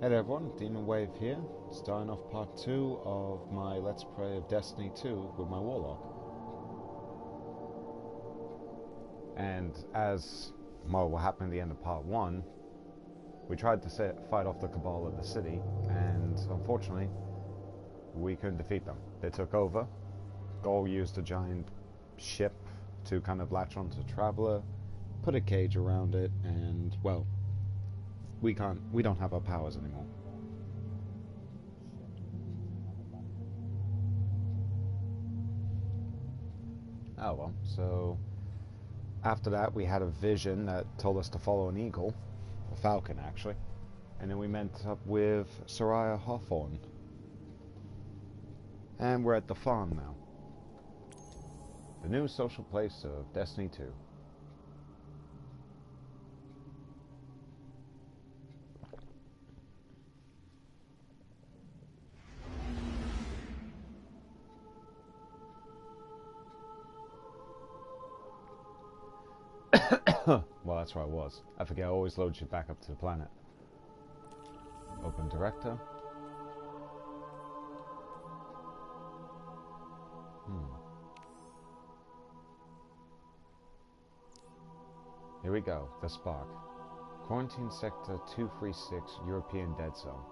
Hey there everyone, Demon Wave here, starting off part 2 of my Let's Play of Destiny 2 with my Warlock. And as what happened at the end of part 1, we tried to fight off the Cabal of the city, and unfortunately, we couldn't defeat them. They took over. Gaul used a giant ship to kind of latch onto Traveler, put a cage around it, and, well, we don't have our powers anymore. Oh well, so after that we had a vision that told us to follow an eagle, a falcon actually, and then we met up with Soraya Hawthorne. And we're at the farm now. The new social place of Destiny 2. Well, that's where I was. I forget, I always load you back up to the planet. Open director. Here we go, the spark. Quarantine Sector 236, European Dead Zone.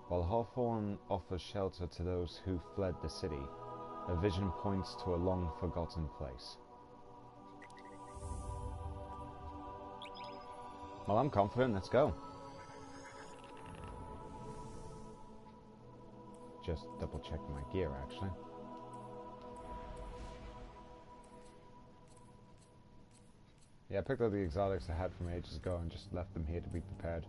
While Hawthorne offers shelter to those who fled the city, a vision points to a long-forgotten place. Well, I'm confident, let's go. Just double-checking my gear, actually. Yeah, I picked up the exotics I had from ages ago and just left them here to be prepared.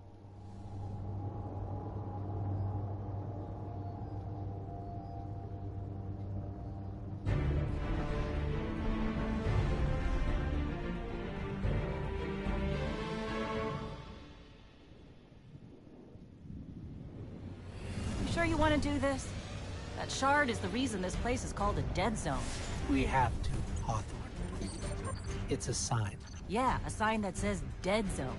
You sure you want to do this? That shard is the reason this place is called a dead zone. We have to, Hawthorne. It's a sign. Yeah, a sign that says dead zone.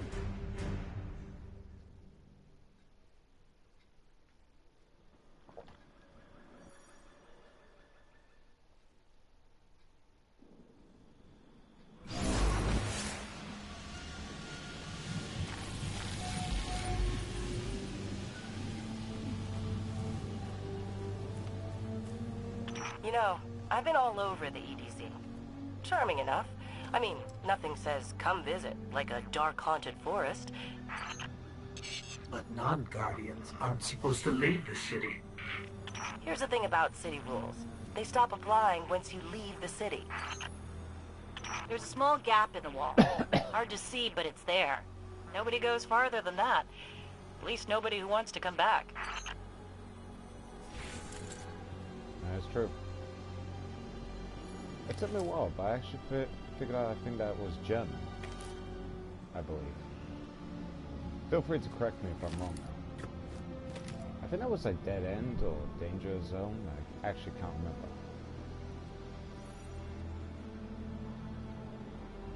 You know, I've been all over the EDZ. Charming enough. I mean, nothing says come visit, like a dark haunted forest. But non-guardians aren't supposed to leave the city. Here's the thing about city rules. They stop applying once you leave the city. There's a small gap in the wall. Hard to see, but it's there. Nobody goes farther than that. At least nobody who wants to come back. That's true. It took me a while, but I actually figured out, I think that was German. I believe. Feel free to correct me if I'm wrong now. I think that was like dead end or danger zone. I actually can't remember.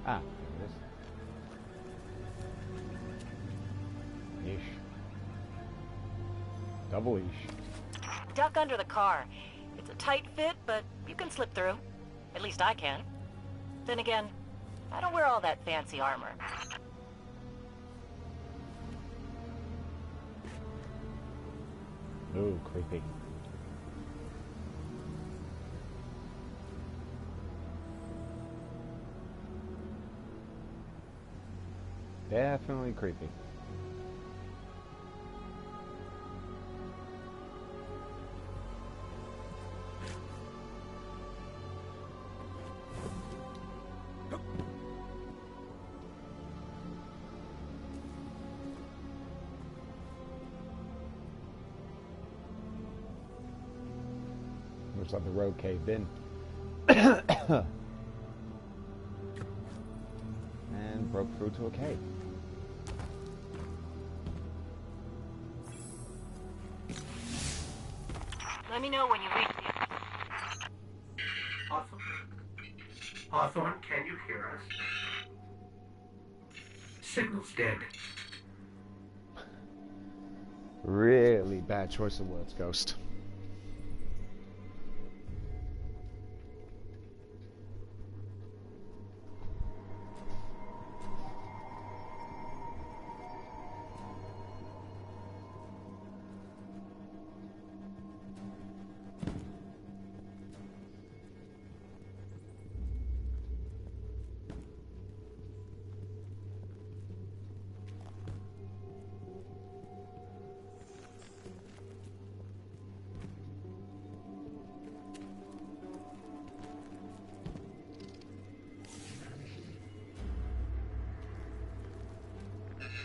Ah, there it is. Yeesh. Double yeesh. Duck under the car. It's a tight fit, but you can slip through. At least I can. Then again, I don't wear all that fancy armor. Ooh, creepy. Definitely creepy. Looks like the road caved in. And broke through to a cave. Let me know when you reach the... Hawthorne? Hawthorne, can you hear us? Signal's dead. Really bad choice of words, Ghost.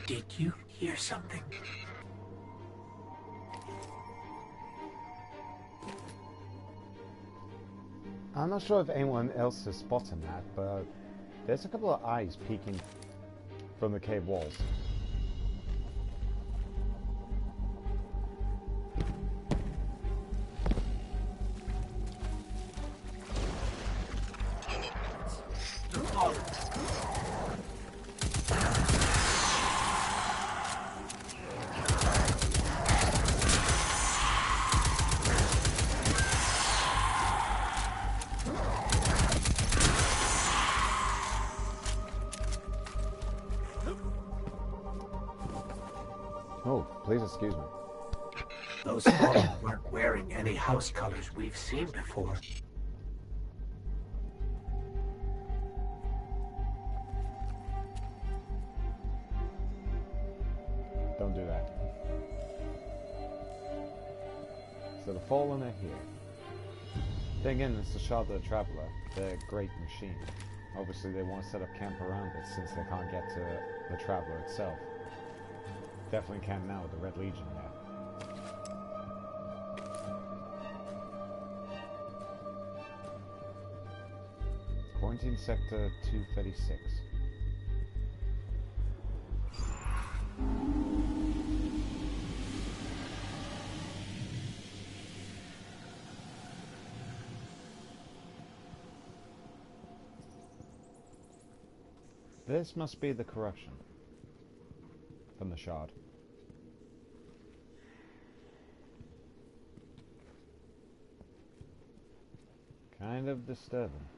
Did you hear something? I'm not sure if anyone else has spotted that, but there's a couple of eyes peeking from the cave walls. Oh, please excuse me. Those fallen weren't wearing any house colors we've seen before. Don't do that. So the Fallen are here. Then again, it's the Shard of the Traveler, their great machine. Obviously they want to set up camp around it since they can't get to the Traveler itself. Definitely can't now with the Red Legion there. Quarantine Sector 236. This must be the corruption from the Shard. Kind of disturbing.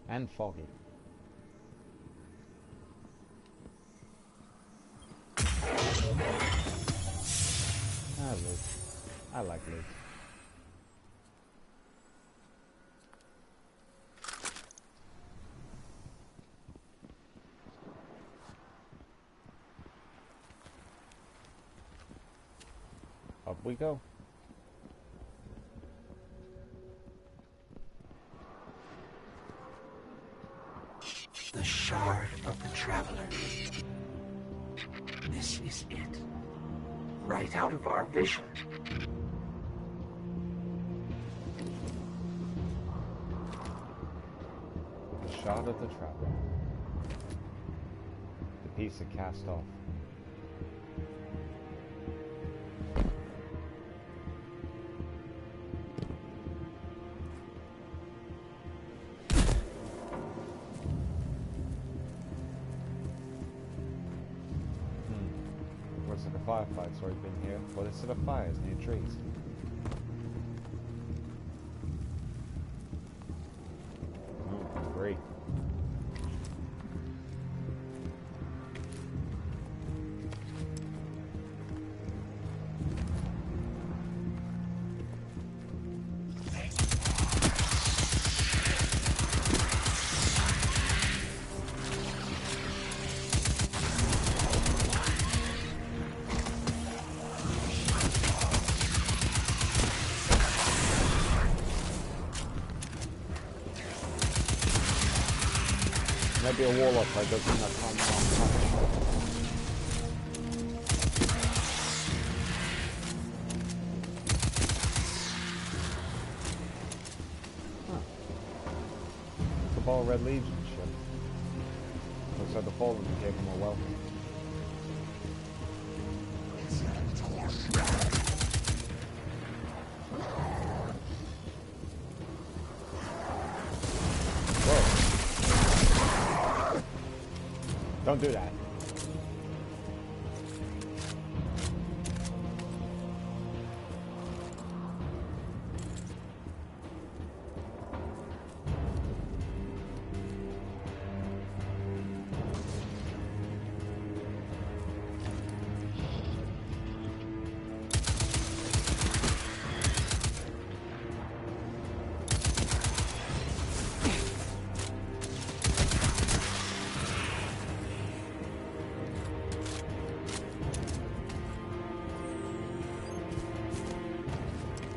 And foggy. Ah, loot. I like loot. Up we go. The Shard of the Traveler. This is it. Right out of our vision. The Shard of the Traveler. The piece it cast off. Looks like a firefight's already been here, but instead of fires near trees. Great. Maybe a Warlock, I don't think that can't. Cabal Red Legion ship. Looks like the Fallen gave him a welcome. Whoa. Don't do that.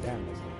Damn this thing.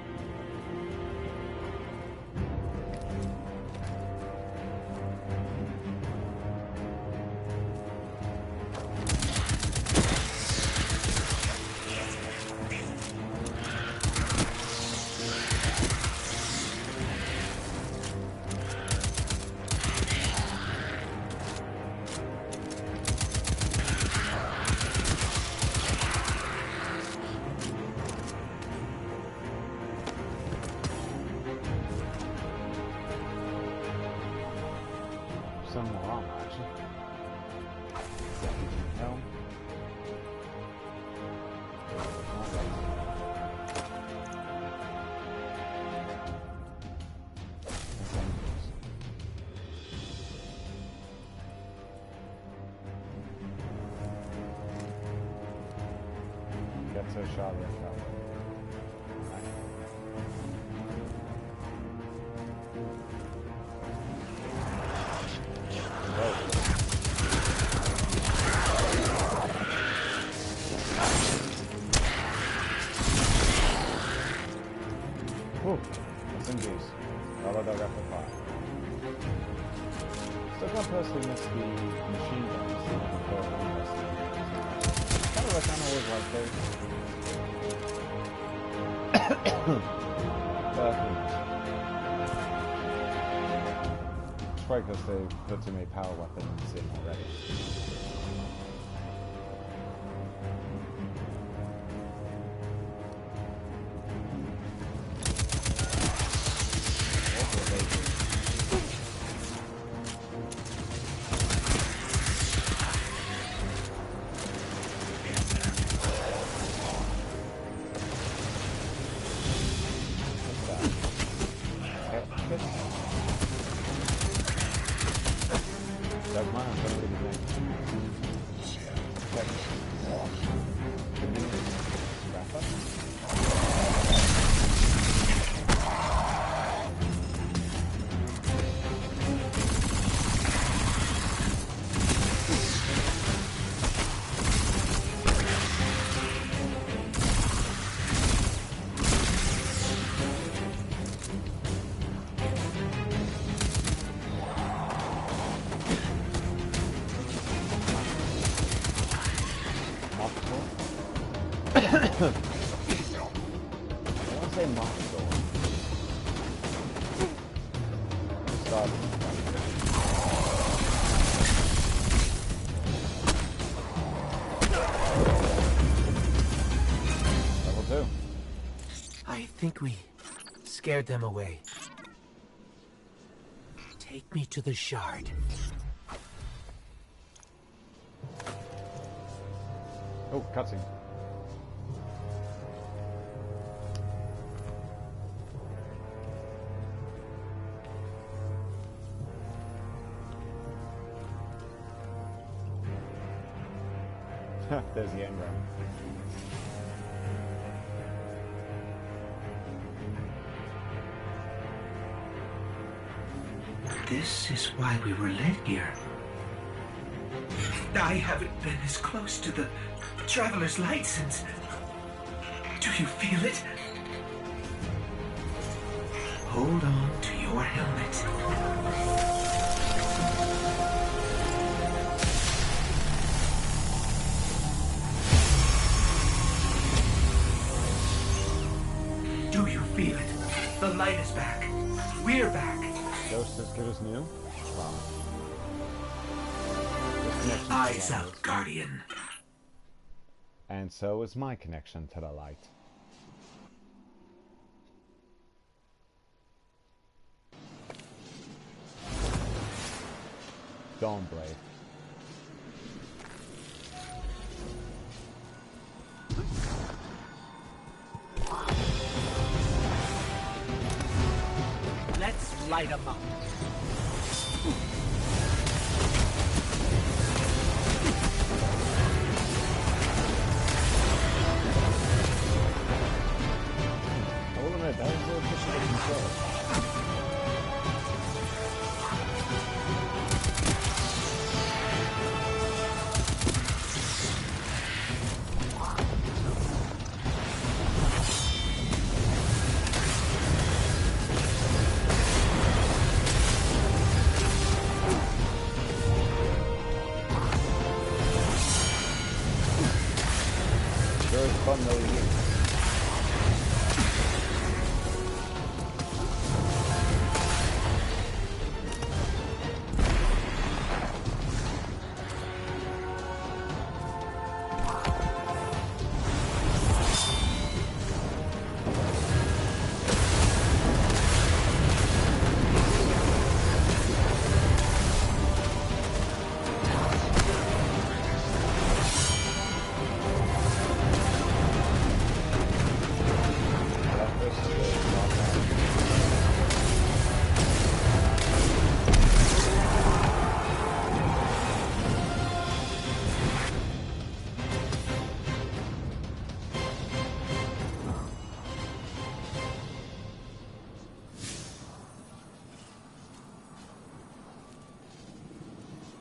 Some more armor, actually. Helm. Get to a shot of that. Ooh, that's in juice. Although they'll get the fire. Still can't personally miss the machine guns. Kind of like I always like those. But who knows? It's probably because they put too many power weapons in already. That's mine. I'm going to do the thing. Wrap up. I want to say Moscow. Stop. Level 2. I think we scared them away. Take me to the shard. Oh, cutscene. There's the engram. This is why we were led here. I haven't been as close to the traveler's light since... Do you feel it? Hold on to your helmet. Do you feel it? The light is back. We're back. Ghost as good as new? Wow. Eyes out, Guardian. And so is my connection to the light. Dawnblade. light 'em up. I will admit, that was a little difficult to control. Sure is fun though, you.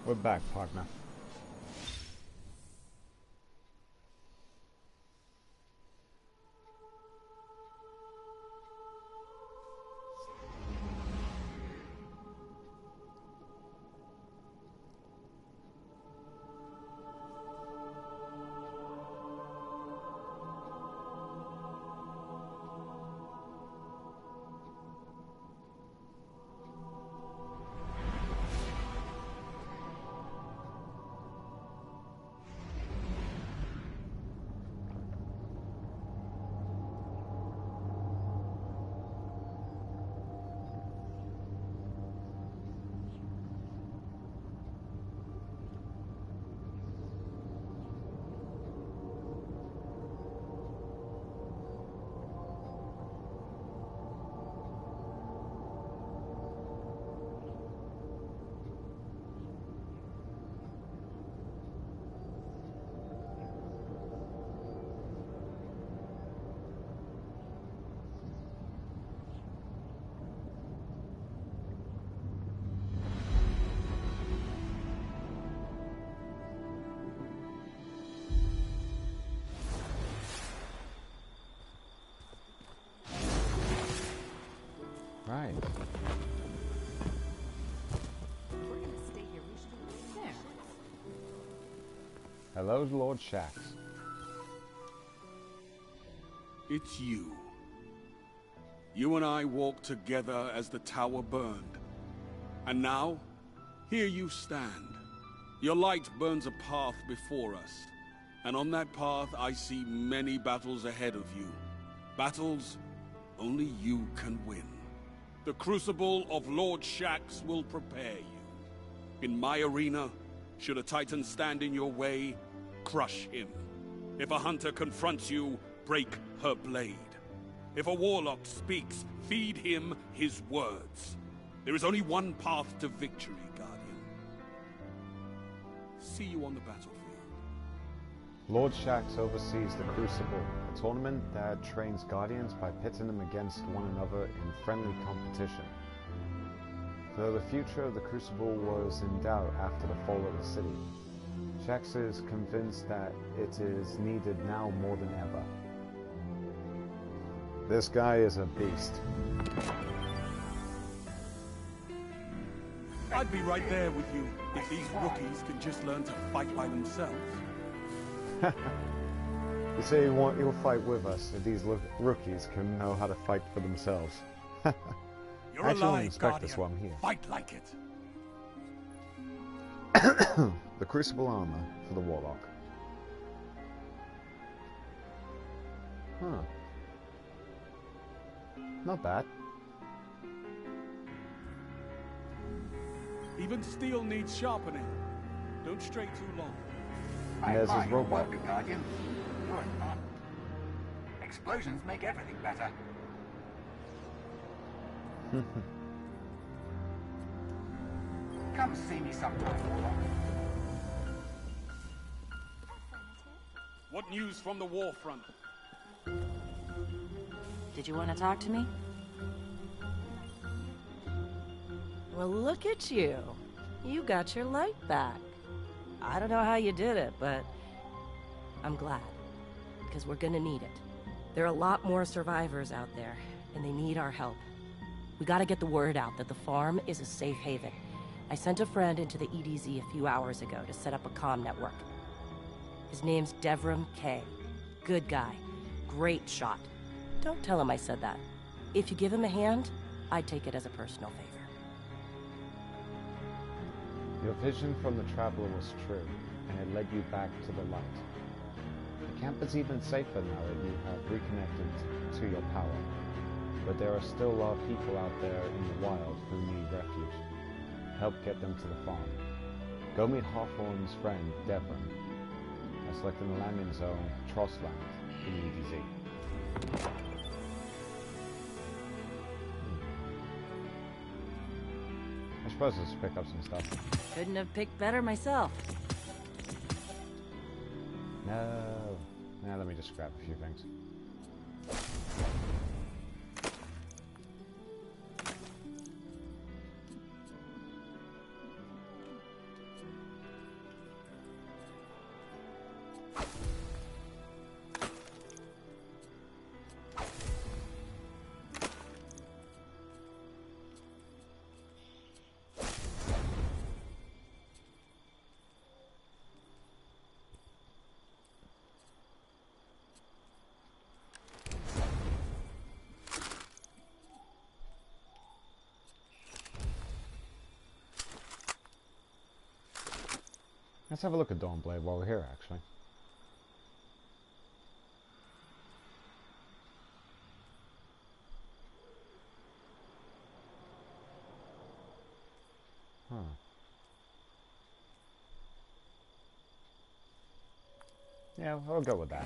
We're back, partner. Right. We're gonna stay here. We should there. Hello, Lord Shax. It's you. You and I walked together as the tower burned. And now, here you stand. Your light burns a path before us. And on that path, I see many battles ahead of you. Battles only you can win. The crucible of Lord Shax will prepare you. In my arena, should a Titan stand in your way, crush him. If a hunter confronts you, break her blade. If a warlock speaks, feed him his words. There is only one path to victory, Guardian. See you on the battlefield. Lord Shax oversees the Crucible, a tournament that trains Guardians by pitting them against one another in friendly competition. Though the future of the Crucible was in doubt after the fall of the city, Shax is convinced that it is needed now more than ever. This guy is a beast. I'd be right there with you if these rookies can just learn to fight by themselves. You say you'll fight with us if these rookies can know how to fight for themselves. You're I actually alive, respect Guardian. this while I'm here. Fight like it. The Crucible armor for the Warlock. Huh. Not bad. Even steel needs sharpening. Don't stray too long. And there's his robot. Work, Guardian. You're not. Explosions make everything better. come see me sometime, Warlock. What news from the war front? Did you want to talk to me? Well, look at you. You got your light back. I don't know how you did it, but I'm glad. Because we're gonna need it. There are a lot more survivors out there, and they need our help. We gotta get the word out that the farm is a safe haven. I sent a friend into the EDZ a few hours ago to set up a comm network. His name's Devram K. Good guy. Great shot. Don't tell him I said that. If you give him a hand, I'd take it as a personal favor. Your vision from the Traveler was true, and it led you back to the light. The camp is even safer now that you have reconnected to your power. But there are still a lot of people out there in the wild who need refuge. Help get them to the farm. Go meet Hawthorne's friend, Devram, by selecting the landing zone, Trossland, in EDZ. I suppose let's pick up some stuff. Couldn't have picked better myself. No. Now let me just grab a few things. Let's have a look at Dawnblade while we're here, actually. Huh. Yeah, we'll go with that.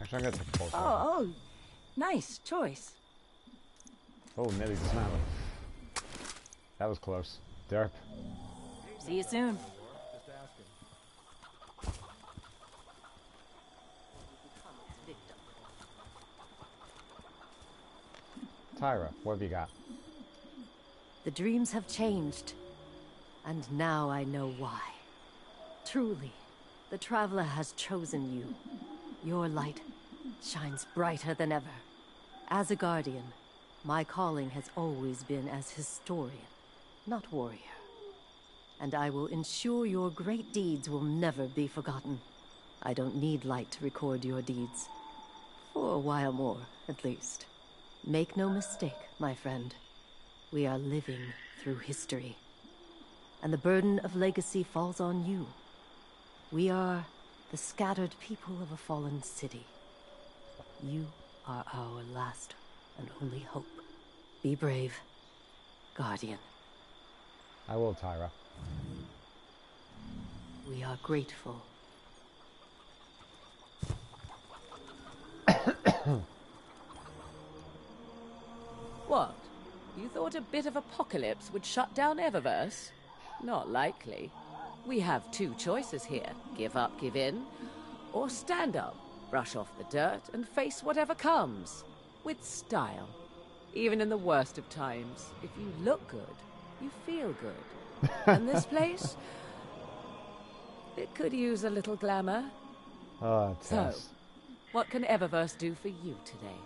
Actually, I'm gonna take a pulse. Oh, nice choice. Oh, nearly dismounted. That was close. Derp. See you soon. Tyra, what have you got? The dreams have changed, and now I know why. Truly, the Traveler has chosen you. Your light shines brighter than ever. As a guardian, my calling has always been as historian, not warrior. And I will ensure your great deeds will never be forgotten. I don't need light to record your deeds. For a while more, at least. Make no mistake, my friend. We are living through history. And the burden of legacy falls on you. We are the scattered people of a fallen city. You are our last and only hope. Be brave, Guardian. I will, Tyra. We are grateful. What? You thought a bit of apocalypse would shut down Eververse? Not likely. We have two choices here. Give up, give in, or stand up, brush off the dirt, and face whatever comes. With style. Even in the worst of times, if you look good, you feel good. And this place? It could use a little glamour. Oh, So, Tess. what can Eververse do for you today?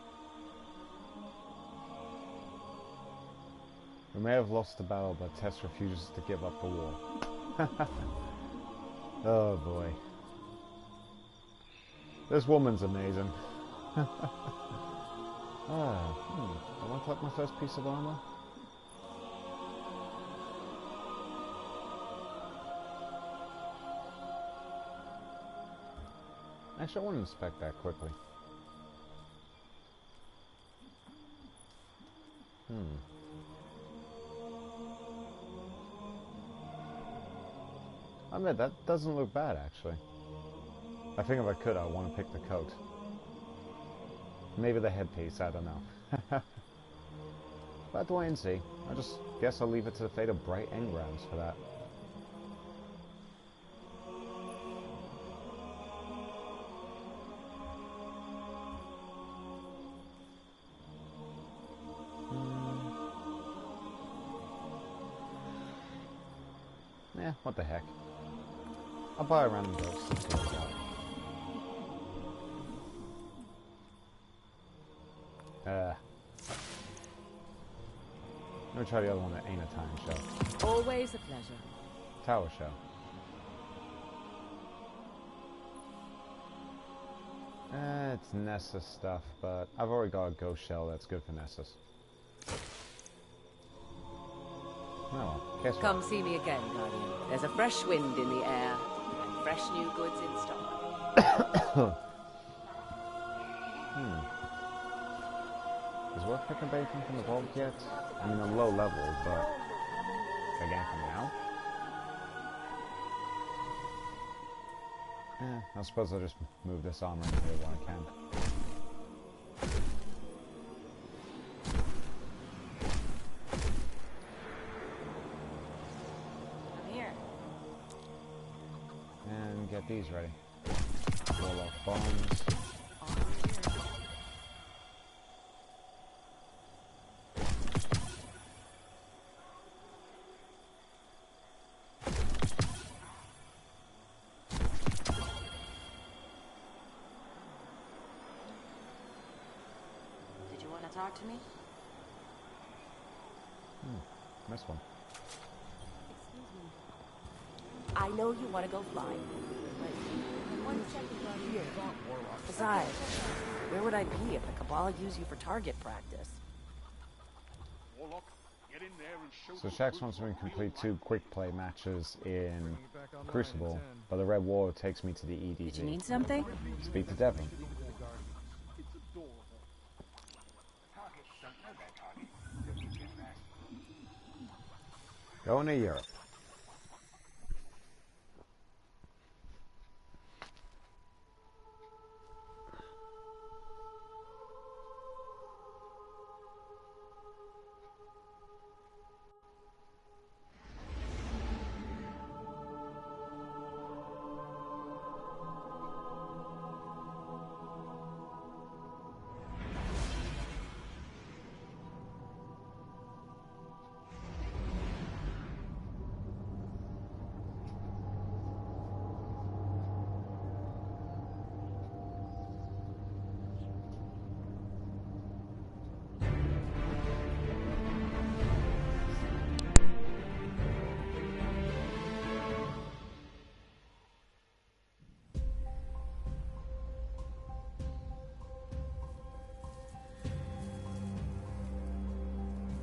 We may have lost the battle, but Tess refuses to give up the war. Oh boy. This woman's amazing. I want to collect my first piece of armor. Actually, I want to inspect that quickly. I admit, that doesn't look bad, actually. I think if I could, I want to pick the coat. Maybe the headpiece, I don't know. But have to wait and see. I just guess I'll leave it to the fate of bright engrams for that. Yeah, what the heck. I'll buy a random ghost and see what I got. Let me try the other one that ain't a time show. Always a pleasure. Tower show. It's Nessus stuff, but I've already got a ghost shell that's good for Nessus. Oh well, guess what? Come see me again, Guardian. There's a fresh wind in the air, and fresh new goods in stock. Is it worth picking bacon from the vault yet? I mean, I'm low level, but again from now? I suppose I'll just move this armor in here when I can. I'm here. And get these ready. Warlock bombs. Talk to me? This one. Excuse me. I know you want to go flying, but 1 second right here. Besides, where would I be if the Cabal used you for target practice? Warlock, get in there and show So Shax wants me to complete 2 quick play matches in Crucible, but the Red War takes me to the EDZ. Did you need something? Speak to Devon. Going to Europe.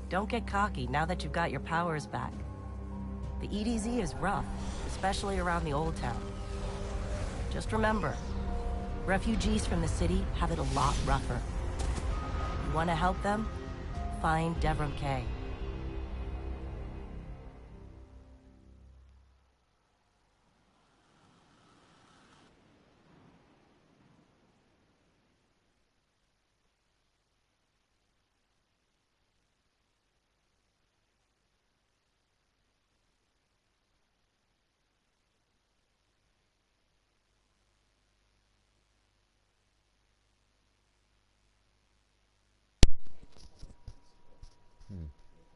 Don't get cocky now that you've got your powers back. The EDZ is rough, especially around the Old Town. Just remember, refugees from the city have it a lot rougher. You want to help them? Find Devram Kay.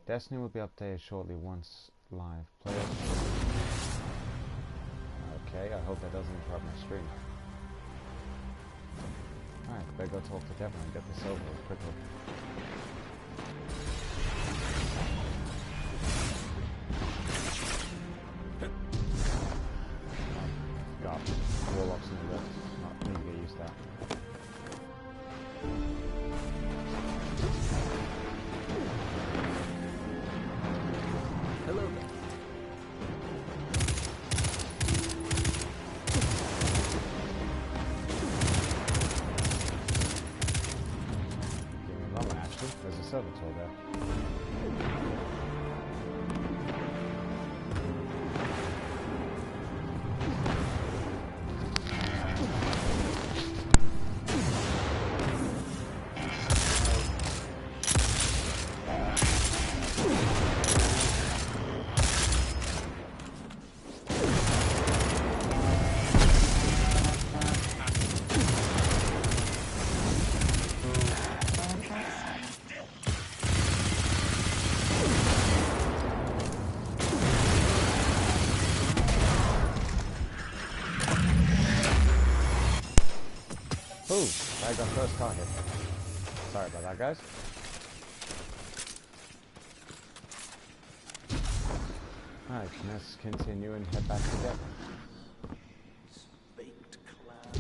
Destiny will be updated shortly once live. Players. Okay, I hope that doesn't interrupt my stream. Alright, better go talk to Devon and get this over with quickly. God, Warlocks in the left. Not need to get used to that. Hello. Wrong one, actually. There's a servitor there. Ooh, I got first target. Sorry about that, guys. Alright, let's continue and head back together. Baked clouds.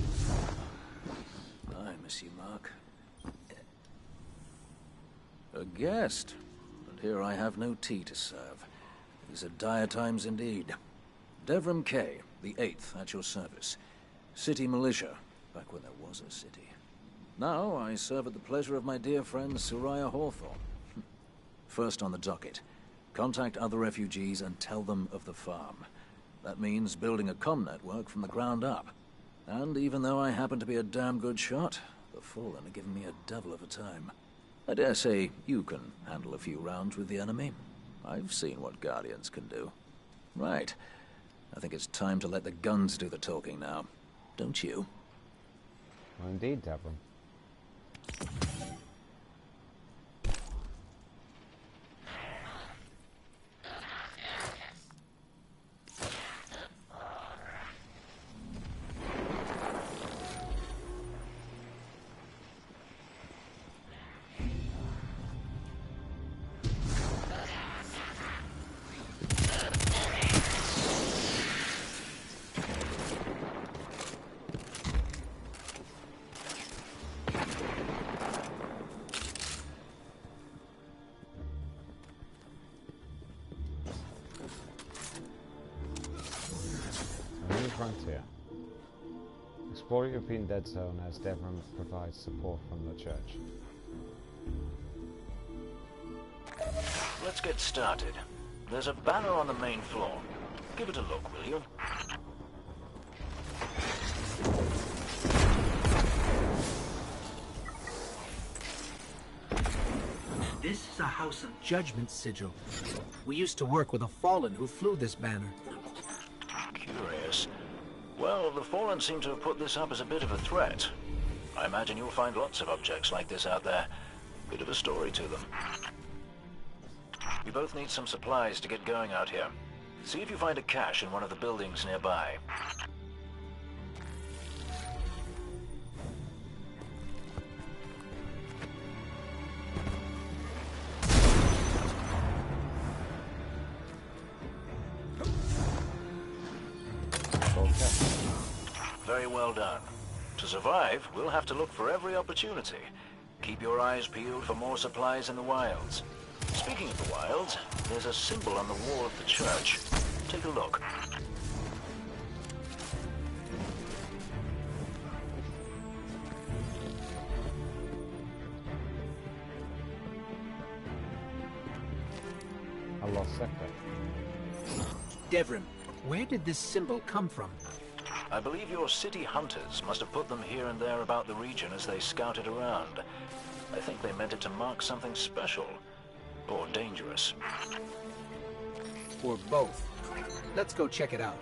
I miss you, Mark. A guest, and here I have no tea to serve. These are dire times indeed. Devram K, the 8th, at your service. City militia. Back when there was a city. Now I serve at the pleasure of my dear friend Soraya Hawthorne. First on the docket, contact other refugees and tell them of the farm. That means building a comm network from the ground up. And even though I happen to be a damn good shot, the Fallen are giving me a devil of a time. I dare say you can handle a few rounds with the enemy. I've seen what Guardians can do. Right. I think it's time to let the guns do the talking now. Don't you? Well, indeed, Devram. Frontier. Explore European Dead Zone as Devram provides support from the church. Let's get started. There's a banner on the main floor. Give it a look, will you? This is a House of Judgment sigil. We used to work with a Fallen who flew this banner. Curious. Well, the Fallen seem to have put this up as a bit of a threat. I imagine you'll find lots of objects like this out there. Bit of a story to them. We both need some supplies to get going out here. See if you find a cache in one of the buildings nearby. Very well done. To survive, we'll have to look for every opportunity. Keep your eyes peeled for more supplies in the wilds. Speaking of the wilds, there's a symbol on the wall of the church. Take a look. A lost sector. Devram, where did this symbol come from? I believe your city hunters must have put them here and there about the region as they scouted around. I think they meant it to mark something special. Or dangerous. Or both. Let's go check it out.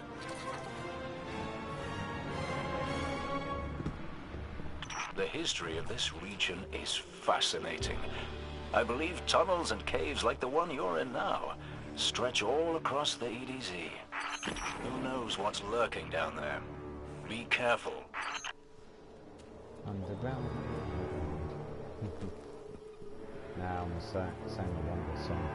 The history of this region is fascinating. I believe tunnels and caves like the one you're in now stretch all across the EDZ. Who knows what's lurking down there? Be careful. Underground. Now I'm sang a wonderful song.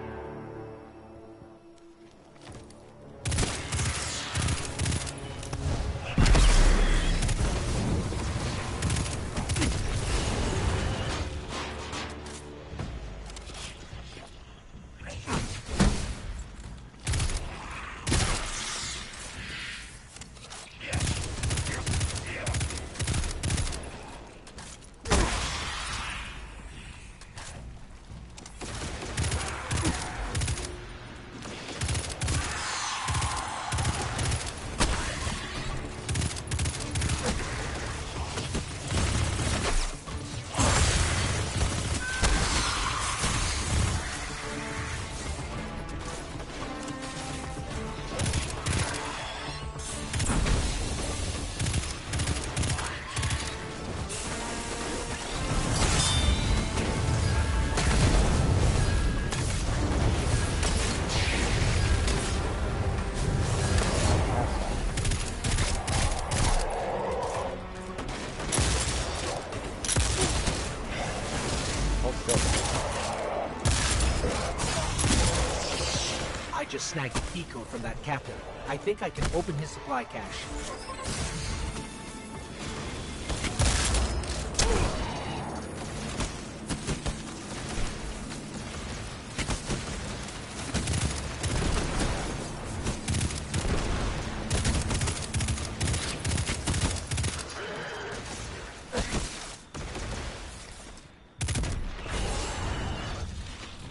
just snagged the key code from that captain. I think I can open his supply cache.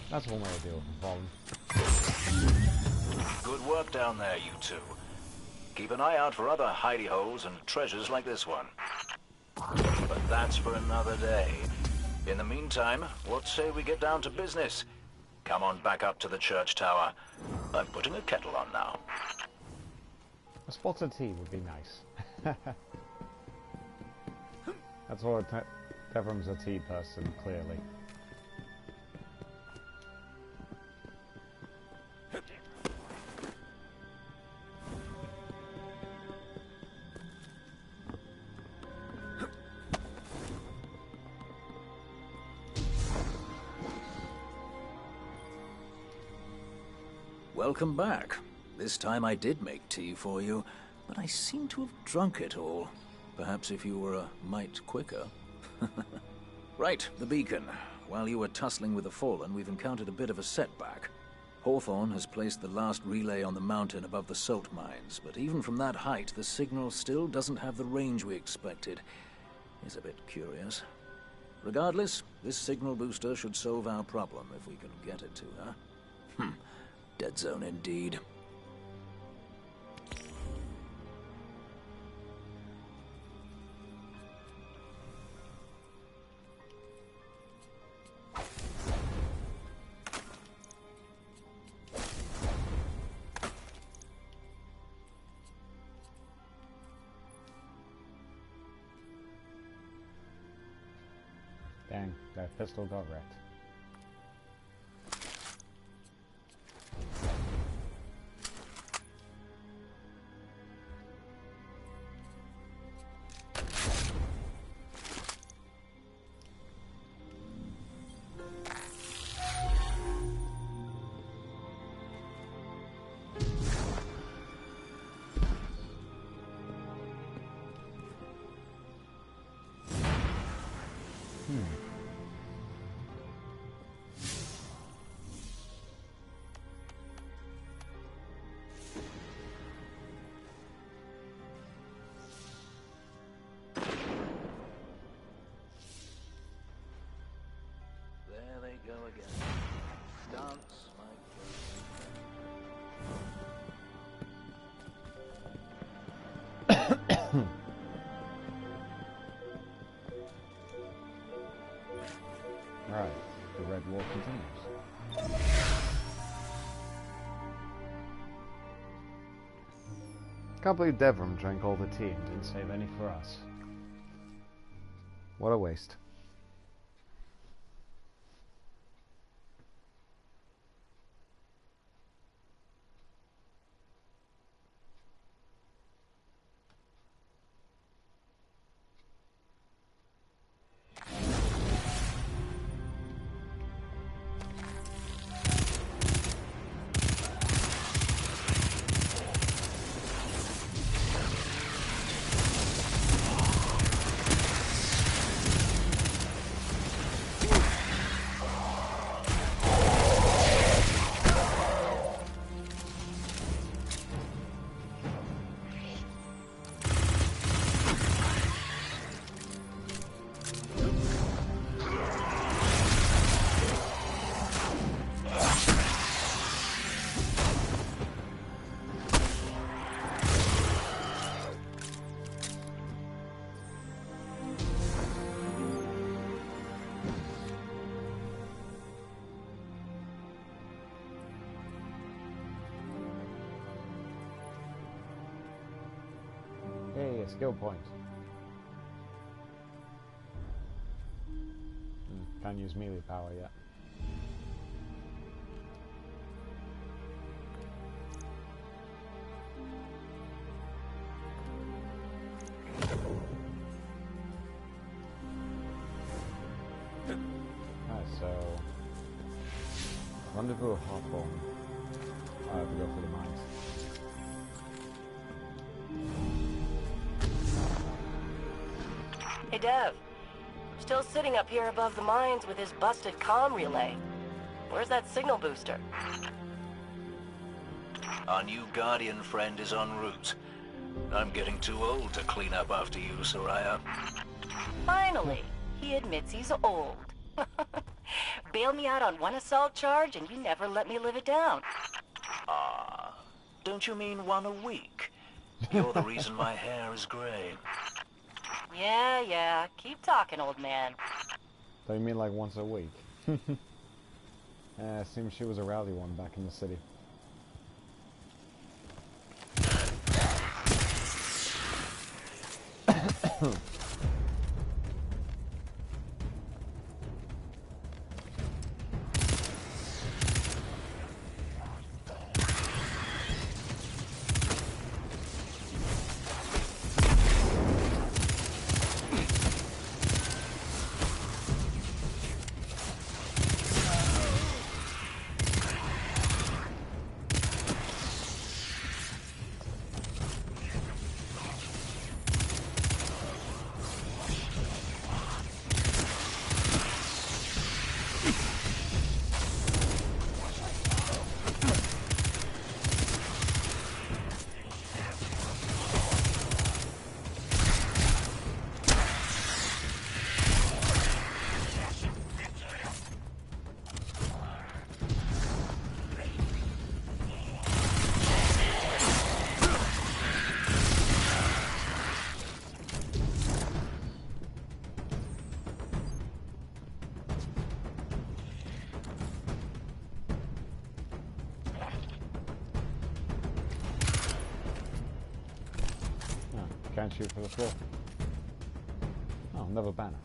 That's one way to deal with the problem. Good work down there, you two. Keep an eye out for other hidey holes and treasures like this one. But that's for another day. In the meantime, what say we get down to business? Come on back up to the church tower. I'm putting a kettle on now. A spot of tea would be nice. That's all. Devram's a tea person, clearly. Welcome back. This time I did make tea for you, but I seem to have drunk it all. Perhaps if you were a mite quicker. Right, the beacon. While you were tussling with the Fallen, we've encountered a bit of a setback. Hawthorne has placed the last relay on the mountain above the salt mines, but even from that height, the signal still doesn't have the range we expected. It's a bit curious. Regardless, this signal booster should solve our problem if we can get it to her. Dead zone indeed. Dang, that pistol got wrecked. There they go again. Dance like... Right, the red war continues. Can't believe Devram drank all the tea and didn't save any for us. What a waste. Hey, a skill point. Can't use melee power yet. Alright, so rendezvous with Hawthorne. to go for the mines. Hey, Dev. Still sitting up here above the mines with his busted comm relay. Where's that signal booster? Our new Guardian friend is en route. I'm getting too old to clean up after you, Soraya. Finally, he admits he's old. Bail me out on one assault charge and you never let me live it down. Ah, don't you mean one a week? You're the reason my hair is gray. Yeah, keep talking, old man. So you mean like once a week? Seems she was a rowdy one back in the city. Can't shoot for the floor. Oh, another banner.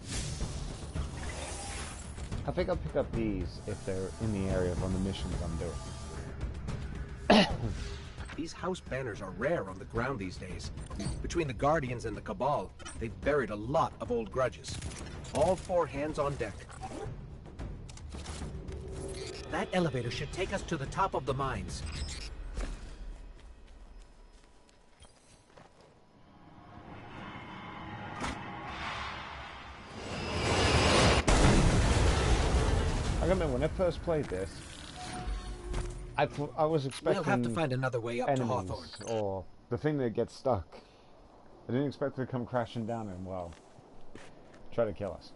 I think I'll pick up these if they're in the area on the missions I'm doing. These house banners are rare on the ground these days. Between the Guardians and the Cabal, they've buried a lot of old grudges. All 4 hands on deck. That elevator should take us to the top of the mines. I remember when I first played this, I was expecting We'll have to find another way up to enemies Hawthorne. or the thing that gets stuck. I didn't expect it to come crashing down and, well, try to kill us.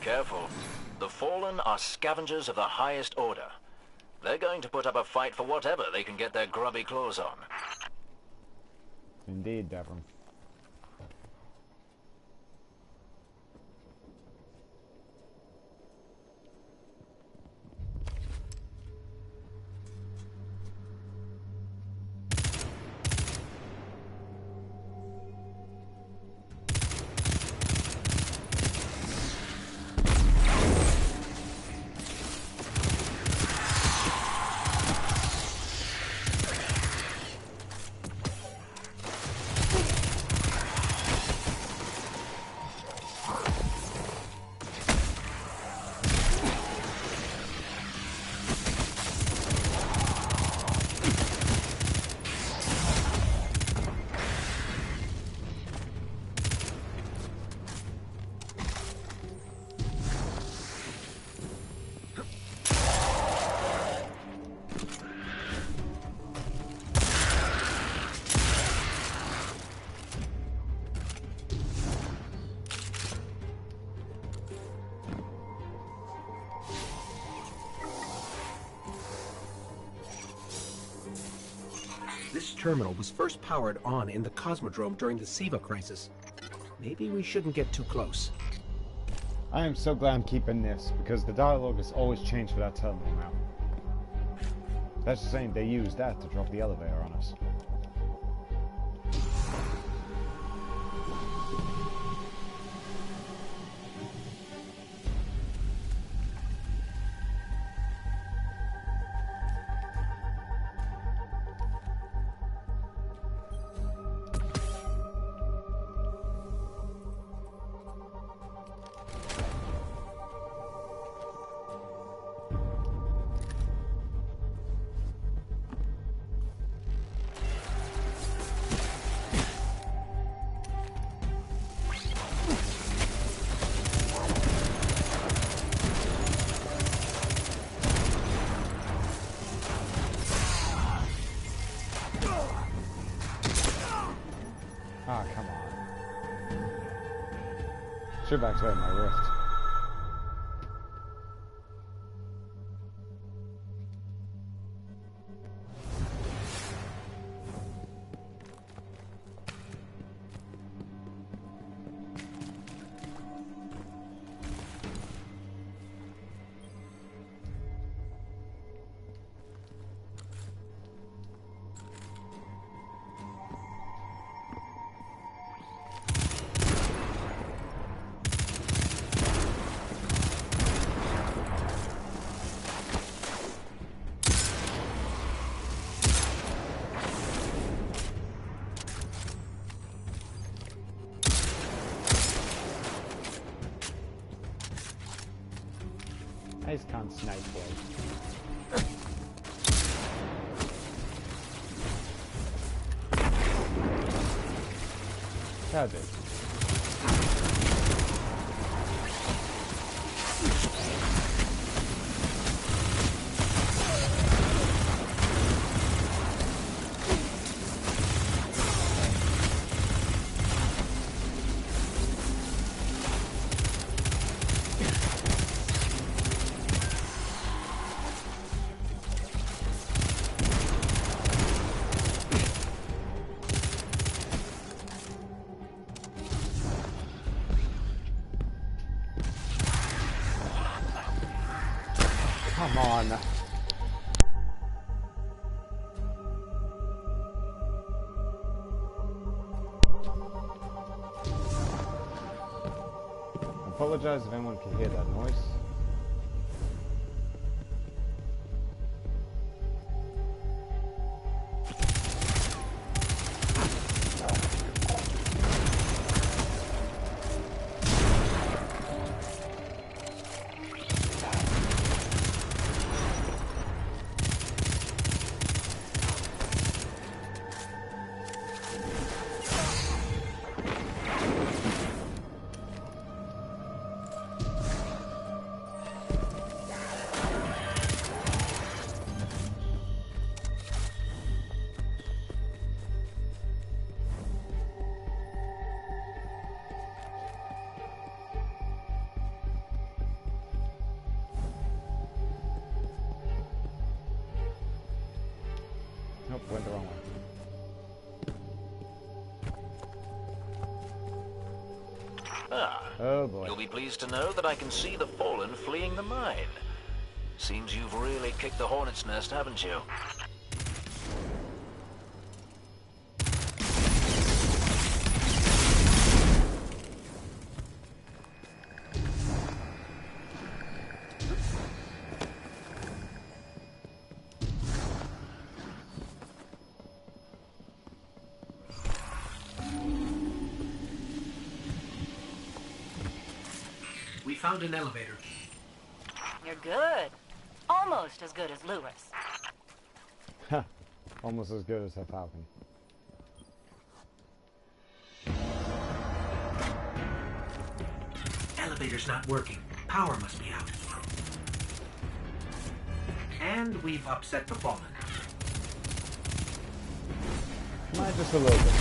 Careful. The Fallen are scavengers of the highest order. They're going to put up a fight for whatever they can get their grubby claws on. Indeed, Devon. This terminal was first powered on in the Cosmodrome during the Siva crisis. Maybe we shouldn't get too close. I am so glad I'm keeping this, because the dialogue has always changed for that terminal now. That's the same, they used that to drop the elevator on us. Ah, come on. Should have activated my rift. I just can't snipe well. How's it? Come on. I apologize if anyone can hear that noise. Nope, went the wrong way. Oh boy. You'll be pleased to know that I can see the Fallen fleeing the mine. Seems you've really kicked the hornet's nest, haven't you? We found an elevator. You're good. Almost as good as Lewis. Almost as good as a falcon. Elevator's not working. Power must be out. And we've upset the Fallen. Might just a little bit.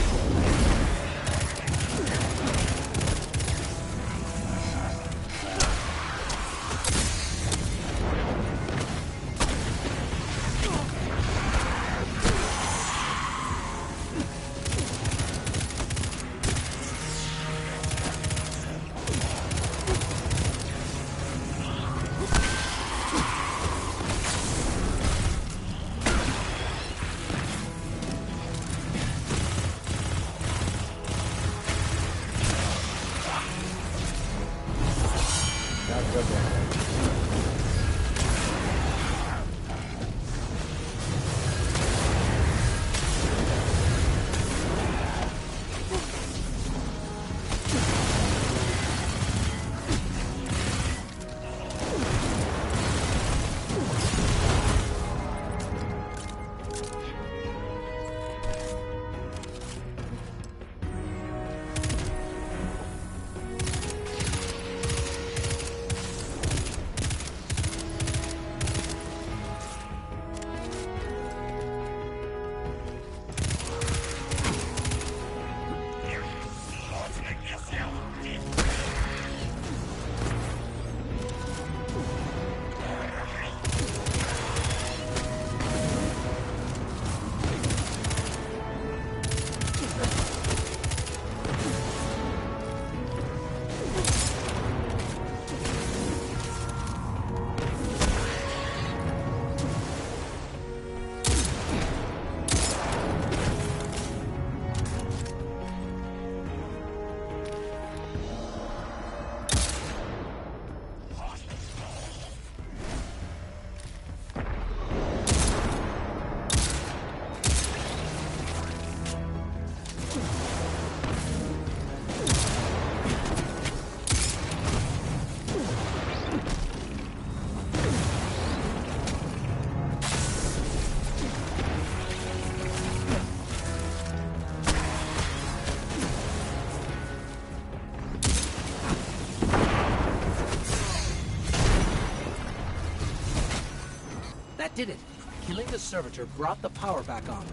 That did it. Killing the servitor brought the power back on.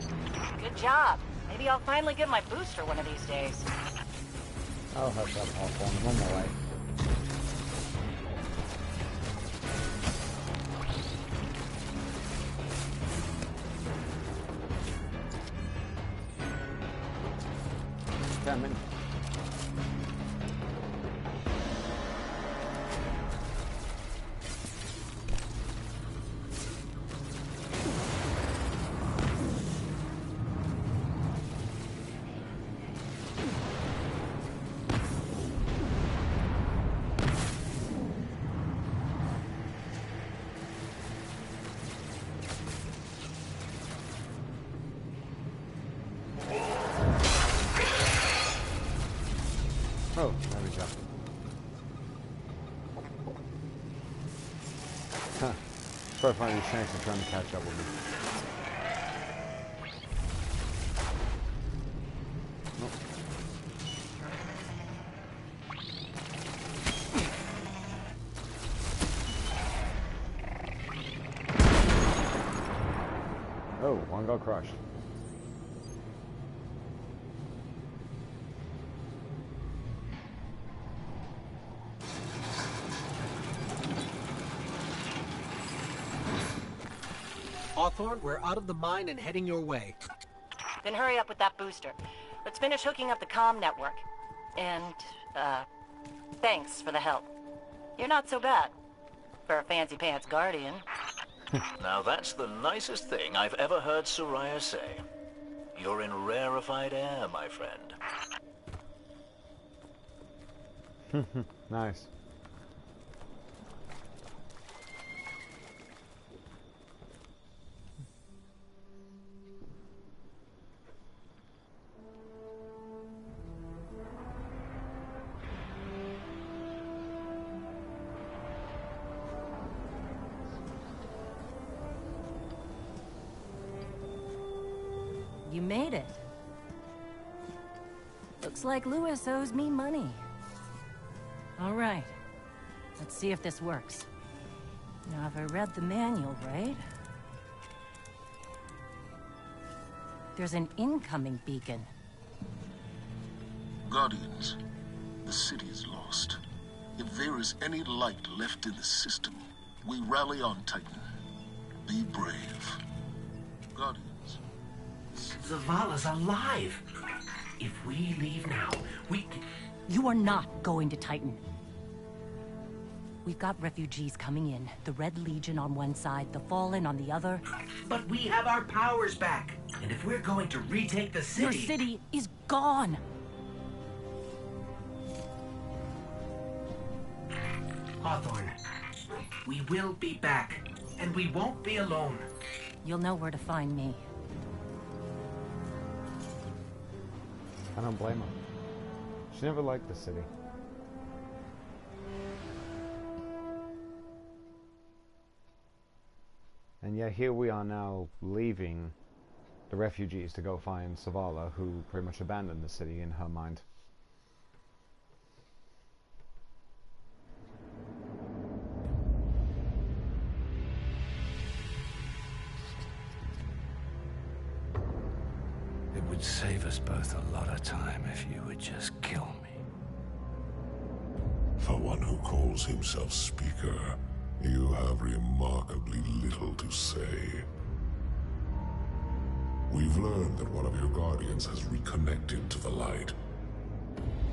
Good job. Maybe I'll finally get my booster one of these days. I'll help that Hawthorne. I'm on my way. Coming. Oh, there we go. Huh. Try to find these shanks are trying to catch up with me. Nope. Oh, one got crushed. Hawthorne, we're out of the mine and heading your way. Then hurry up with that booster. Let's finish hooking up the comm network. And, thanks for the help. You're not so bad. For a fancy pants guardian. Now that's the nicest thing I've ever heard Soraya say. You're in rarefied air, my friend. Nice. You made it. Looks like Lewis owes me money. All right. Let's see if this works. Now, if I read the manual right... There's an incoming beacon. Guardians, the city is lost. If there is any light left in the system, we rally on Titan. Be brave. Guardians. Zavala's alive. If we leave now, we... You are not going to Titan. We've got refugees coming in. The Red Legion on one side, the Fallen on the other. But we have our powers back. And if we're going to retake the city... Your city is gone. Hawthorne, we will be back. And we won't be alone. You'll know where to find me. I don't blame her. She never liked the city. And yet here we are now leaving the refugees to go find Zavala, who pretty much abandoned the city in her mind. It would save us both a lot of time if you would just kill me. For one who calls himself Speaker, you have remarkably little to say. We've learned that one of your guardians has reconnected to the light.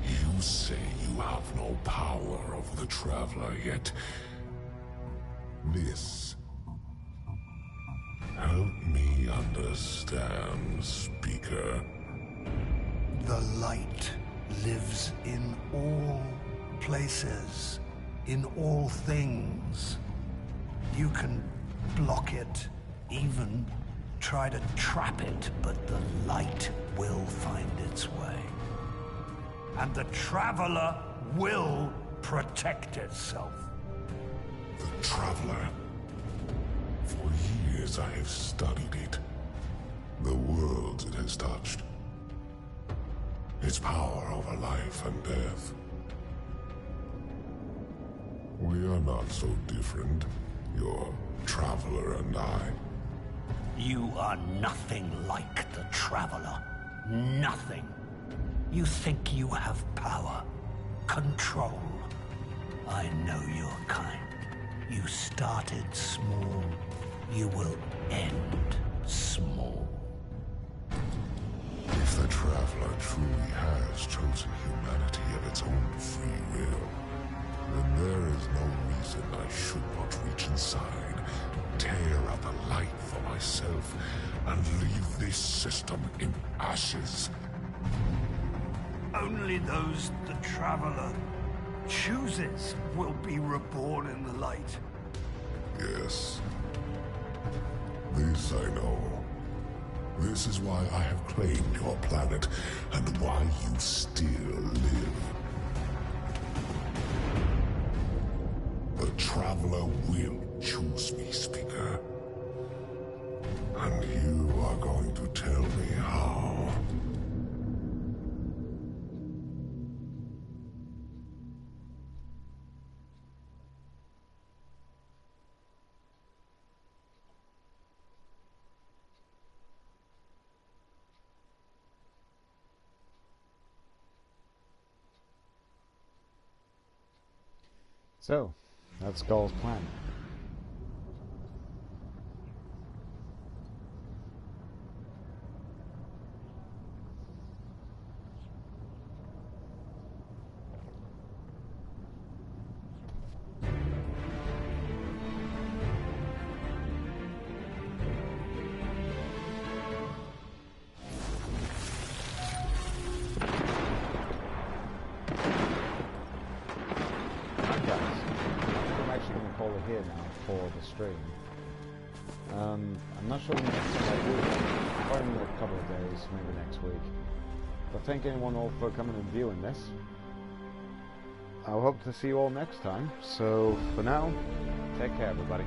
You say you have no power over the Traveler, yet... this... help me understand, Speaker. The light lives in all places, in all things. You can block it, even try to trap it, but the light will find its way. And the Traveler will protect itself. The Traveler. For years I have studied it. The worlds it has touched. Its power over life and death. We are not so different. Your traveler and I. You are nothing like the Traveler. Nothing. You think you have power, control. I know your kind. You started small. You will end small. If the Traveler truly has chosen humanity of its own free will, then there is no reason I should not reach inside, tear out the light for myself, and leave this system in ashes. Only those the Traveler chooses will be reborn in the light. Yes. This I know. This is why I have claimed your planet, and why you still live. The Traveler will choose me, Speaker. And you are going to tell me how. So, that's Gull's plan. Here now for the stream. I'm not sure when next week, probably in a couple of days, maybe next week. But thank anyone all for coming and viewing this. I hope to see you all next time. So for now, take care everybody.